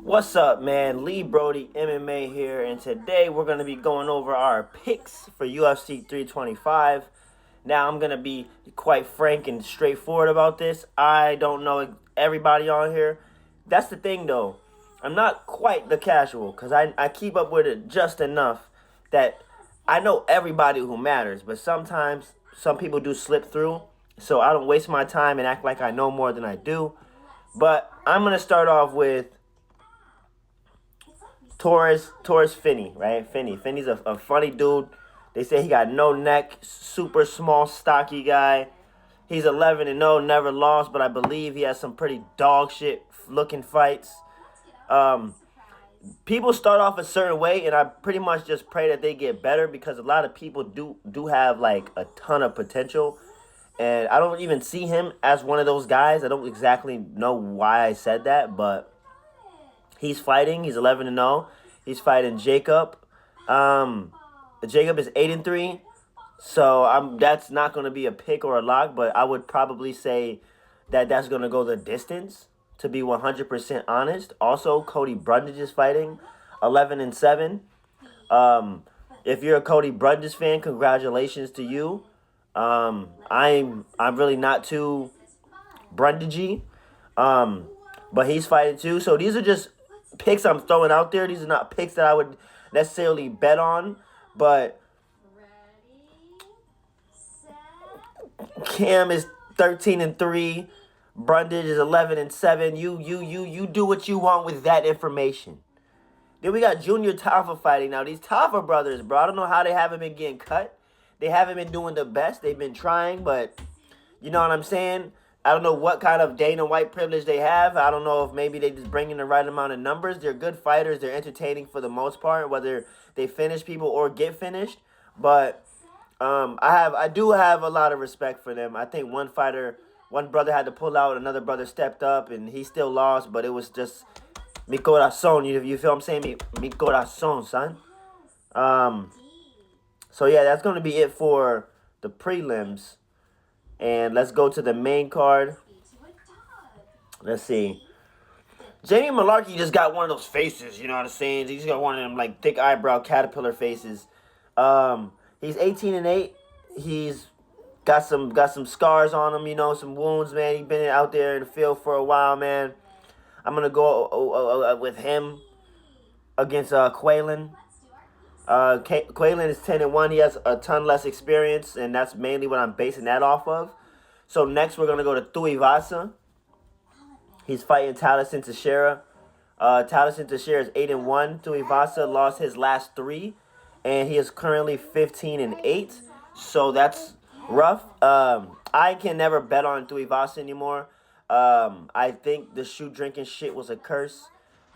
What's up, man? Lee Brody MMA here, and today we're going to be going over our picks for UFC 325. Now, I'm going to be quite frank and straightforward about this. I don't know everybody on here. That's the thing, though. I'm not quite the casual because I keep up with it just enough that I know everybody who matters, but sometimes some people do slip through, so I don't waste my time and act like I know more than I do. But I'm going to start off with Torres Finney, right? Finney's a funny dude. They say he got no neck, super small, stocky guy. He's 11-0, never lost, but I believe he has some pretty dog shit looking fights. Um, People start off a certain way, and I pretty much just pray that they get better because a lot of people do have like a ton of potential, and I don't even see him as one of those guys. I don't exactly know why I said that, but he's fighting. He's 11-0. He's fighting Jacob. Jacob is 8-3. So that's not going to be a pick or a lock, but I would probably say that that's going to go the distance, to be 100% honest. Also, Cody Brundage is fighting 11-7. If you're a Cody Brundage fan, congratulations to you. I'm really not too Brundagey. But he's fighting too. So these are just picks I'm throwing out there. These are not picks that I would necessarily bet on. But Cam is 13-3. Brundage is 11-7. You do what you want with that information. Then we got Junior Tafa fighting. Now these Tafa brothers, bro, I don't know how they haven't been getting cut. They haven't been doing the best. They've been trying, but you know what I'm saying? I don't know what kind of Dana White privilege they have. I don't know if maybe they just bring in the right amount of numbers. They're good fighters. They're entertaining for the most part, whether they finish people or get finished. But I do have a lot of respect for them. I think one brother had to pull out, another brother stepped up, and he still lost. But it was just mi corazón. You feel what I'm saying? Mi corazón, son. So yeah, that's gonna be it for the prelims. And let's go to the main card. Let's see. Jamie Malarkey just got one of those faces, you know what I'm saying? He's got one of them like thick eyebrow caterpillar faces. He's 18-8. He's got some scars on him, you know, some wounds, man. He's been out there in the field for a while, man. I'm gonna go with him against Quaylen. Quaylen is 10-1. He has a ton less experience, and that's mainly what I'm basing that off of. So next we're going to go to Tuivasa. He's fighting Taliesin Teixeira. Taliesin Teixeira is 8-1. Tuivasa lost his last 3, and he is currently 15-8. So that's rough. I can never bet on Tuivasa anymore. I think the shoe drinking shit was a curse,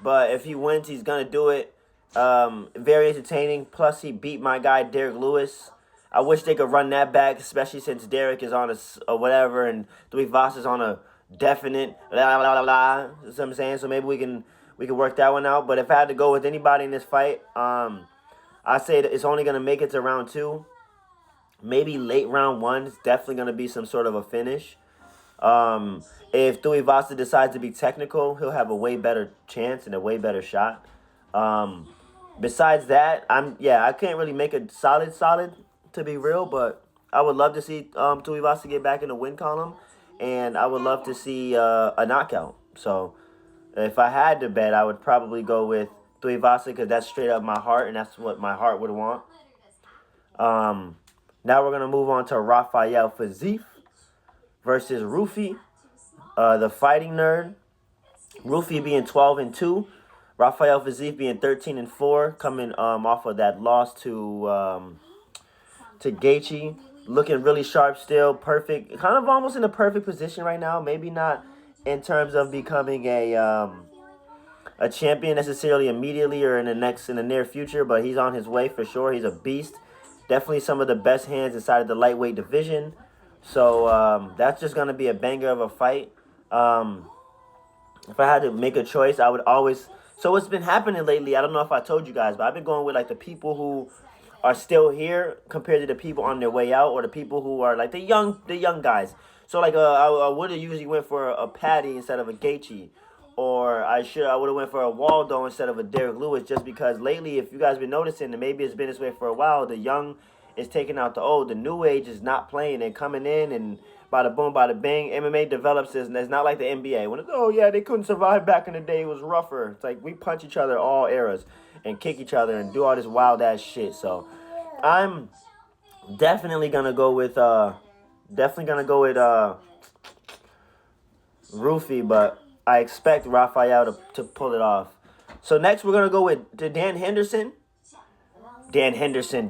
but if he wins, he's going to do it. Very entertaining. Plus, he beat my guy Derek Lewis. I wish they could run that back, especially since Derek is on a whatever and Tuivasa is on a definite la la la la. You know what I'm saying? So maybe we can work that one out. But if I had to go with anybody in this fight, I say that it's only gonna make it to round 2. Maybe late round 1. It's definitely gonna be some sort of a finish. If Tuivasa decides to be technical, he'll have a way better chance and a way better shot. Besides that, I can't really make a solid to be real, but I would love to see Tuivasa get back in the win column, and I would love to see a knockout. So if I had to bet, I would probably go with Tuivasa because that's straight up my heart, and that's what my heart would want. Now we're gonna move on to Rafael Fiziev versus Rufi, the fighting nerd. Rufi being 12-2. Rafael Fiziev being 13-4, coming off of that loss to Gaethje, looking really sharp still, perfect, kind of almost in a perfect position right now. Maybe not in terms of becoming a champion necessarily immediately or in the near future, but he's on his way for sure. He's a beast, definitely some of the best hands inside of the lightweight division. So that's just gonna be a banger of a fight. If I had to make a choice, I would always. So what's been happening lately, I don't know if I told you guys, but I've been going with like the people who are still here compared to the people on their way out, or the people who are like the young guys. So like I would have usually went for a Patty instead of a Gaethje, or I would have went for a Waldo instead of a Derek Lewis, just because lately, if you guys been noticing, and maybe it's been this way for a while, the young is taking out the old. The new age is not playing. They're coming in and bada boom, bada bang. MMA develops this, and it's not like the NBA. When it's, oh yeah, they couldn't survive back in the day. It was rougher. It's like we punch each other all eras and kick each other and do all this wild ass shit. So I'm definitely gonna go with Rufy, but I expect Raphael to pull it off. So next we're gonna go with Dan Henderson.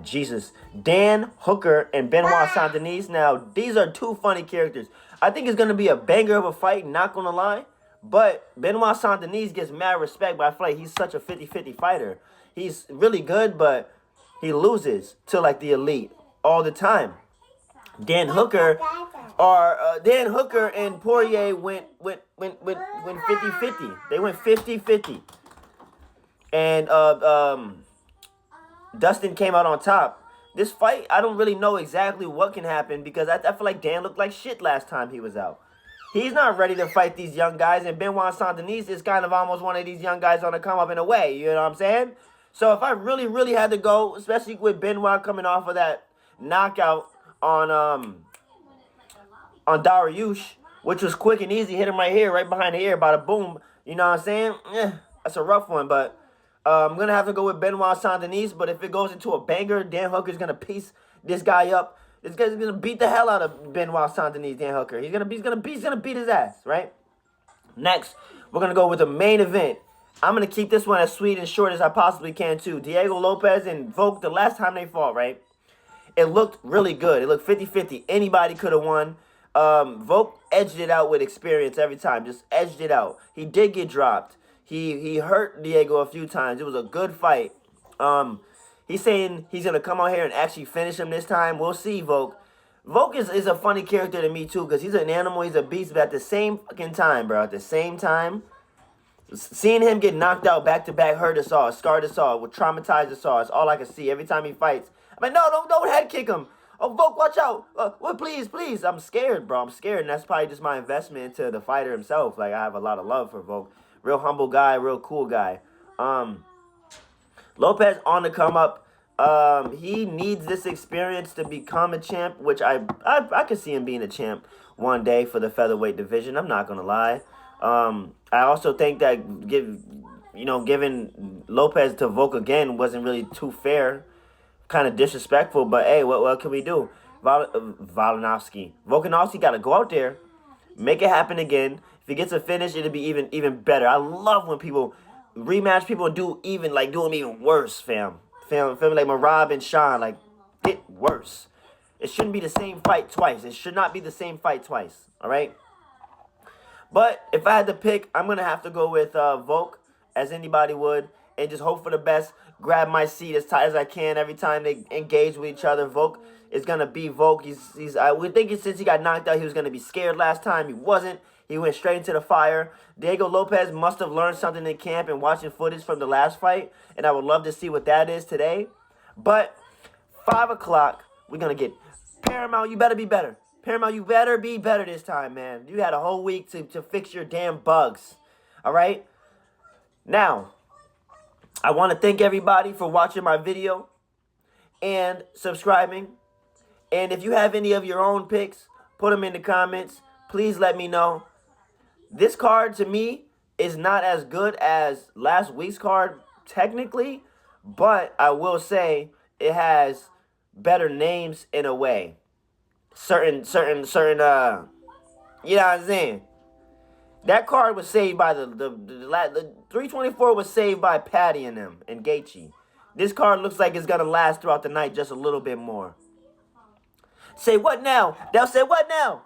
Jesus. Dan Hooker and Benoit Saint-Denis. Now, these are two funny characters. I think it's going to be a banger of a fight, not going to lie. But Benoit Saint-Denis gets mad respect, but I feel like he's such a 50-50 fighter. He's really good, but he loses to, like, the elite all the time. Dan Hooker and Poirier went 50-50. They went 50-50. And Dustin came out on top. This fight, I don't really know exactly what can happen because I feel like Dan looked like shit last time he was out. He's not ready to fight these young guys, and Benoit Saint-Denis is kind of almost one of these young guys on the come up in a way, you know what I'm saying? So if I really, really had to go, especially with Benoit coming off of that knockout on Dariush, which was quick and easy, hit him right here, right behind the ear, bada boom, you know what I'm saying? That's a rough one, but I'm going to have to go with Benoit Saint-Denis, but if it goes into a banger, Dan Hooker's going to piece this guy up. This guy's going to beat the hell out of Benoit Saint-Denis, Dan Hooker. He's going to beat his ass, right? Next, we're going to go with the main event. I'm going to keep this one as sweet and short as I possibly can, too. Diego Lopez and Volk, the last time they fought, right? It looked really good. It looked 50-50. Anybody could have won. Volk edged it out with experience every time. Just edged it out. He did get dropped. He hurt Diego a few times. It was a good fight. He's saying he's going to come out here and actually finish him this time. We'll see, Volk. Volk is a funny character to me, too, because he's an animal. He's a beast. But at the same fucking time, bro, at the same time, seeing him get knocked out back-to-back hurt us all, scarred us all, would traumatize us all. It's all I can see every time he fights. I'm like, no, don't head kick him. Oh, Volk, watch out. Well, please. I'm scared, bro. I'm scared, and that's probably just my investment into the fighter himself. Like, I have a lot of love for Volk. Real humble guy, real cool guy. Lopez on the come up. He needs this experience to become a champ, which I could see him being a champ one day for the featherweight division. I'm not gonna lie. I also think that giving Lopez to Volk again wasn't really too fair, kind of disrespectful. But hey, what can we do? Volkanovski got to go out there, make it happen again. If he gets a finish, it'll be even better. I love when people rematch people and do them even worse, fam. Feel me, like Marab and Sean, like, get worse. It shouldn't be the same fight twice. It should not be the same fight twice, all right? But if I had to pick, I'm going to have to go with Volk, as anybody would, and just hope for the best. Grab my seat as tight as I can every time they engage with each other. Volk is going to be Volk. We're thinking since he got knocked out, he was going to be scared last time. He wasn't. He went straight into the fire. Diego Lopez must have learned something in camp and watching footage from the last fight, and I would love to see what that is today. But 5 o'clock, we're going to get Paramount. You better be better. Paramount, you better be better this time, man. You had a whole week to fix your damn bugs. All right? Now, I want to thank everybody for watching my video and subscribing. And if you have any of your own picks, put them in the comments. Please let me know. This card, to me, is not as good as last week's card, technically. But I will say it has better names in a way. Certain, you know what I'm saying? That card was saved by the 324 was saved by Patty and them and Gaethje. This card looks like it's gonna last throughout the night just a little bit more. Say what now? They'll say what now?